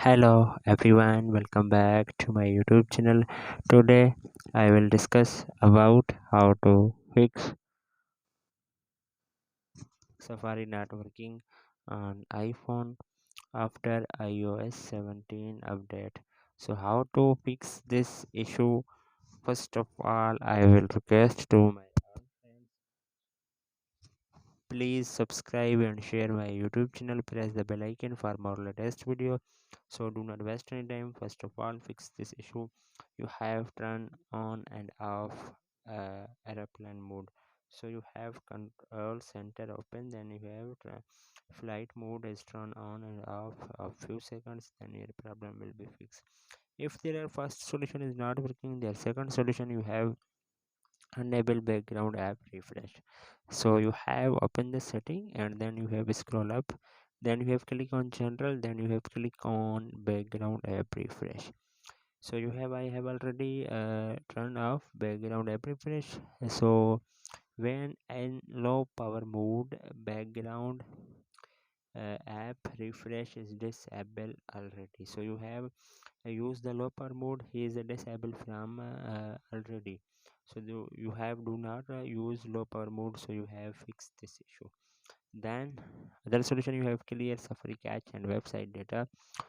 Hello everyone, welcome back to my YouTube channel. Today I will discuss about how to fix Safari not working on iPhone after iOS 17 update. So how to fix this issue? First of all, I will request to my all friends, please subscribe and share my YouTube channel. Press the bell icon for more latest video. So do not waste any time. First of all, fix this issue. You have turn on and off airplane mode. So you have control center open, then you have flight mode is turned on and off a few seconds, then your problem will be fixed. If their first solution is not working, their second solution, you have enable background app refresh. So you have open the setting and then you have scroll up, then you have click on general, then you have click on background app refresh. So you have I have already turned off background app refresh. So when in low power mode, background app refresh is disabled already. So you have use the low power mode, he is disabled from already. So you have do not use low power mode, so you have fixed this issue. Then other solution, you have clear Safari cache and website data.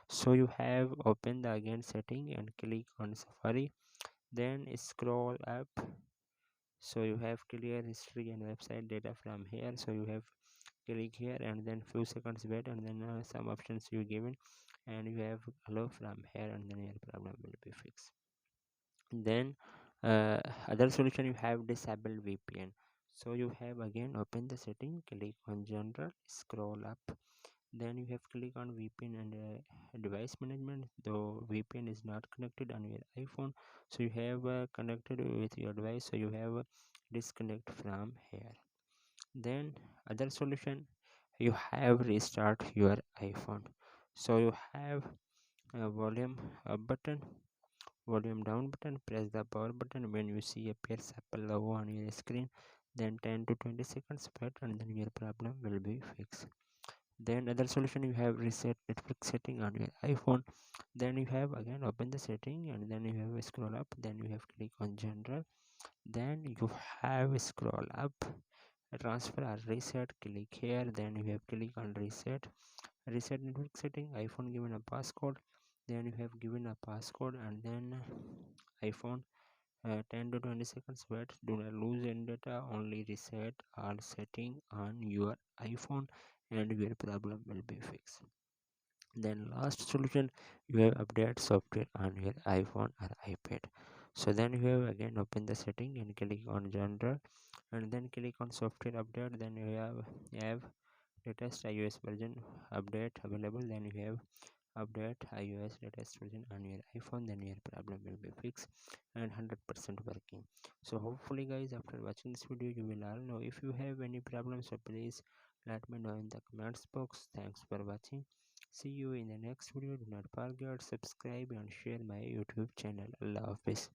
So you have open the again setting and click on Safari, then scroll up. So you have clear history and website data from here. So you have click here and then few seconds wait, and then some options you given, and you have allow from here, and then your problem will be fixed. Then other solution, you have disable VPN. So you have again open the setting, click on general, scroll up, then you have click on VPN and device management. Though VPN is not connected on your iPhone, so you have connected with your device, so you have disconnect from here. Then other solution, you have restart your iPhone. So you have a volume up button, volume down button, press the power button. When you see appears Apple logo on your screen, then 10 to 20 seconds wait, and then your problem will be fixed. Then other solution, you have reset network setting on your iPhone. Then you have again open the setting and then you have scroll up, then you have click on general, then you have scroll up, transfer or reset, click here, then you have click on reset network setting, iPhone given a passcode, then you have given a passcode, and then iPhone 10 to 20 seconds wait, do not lose any data, only reset all setting on your iPhone and your problem will be fixed. Then last solution, you have update software on your iPhone or iPad. So then you have again open the setting and click on general, and then click on software update, then you have latest iOS version update available, then you have update iOS latest version on your iPhone, then your problem will be fixed and 100% working. So hopefully guys, after watching this video you will all know. If you have any problems, so please let me know in the comments box. Thanks for watching, see you in the next video. Do not forget subscribe and share my YouTube channel. Allah Hafiz.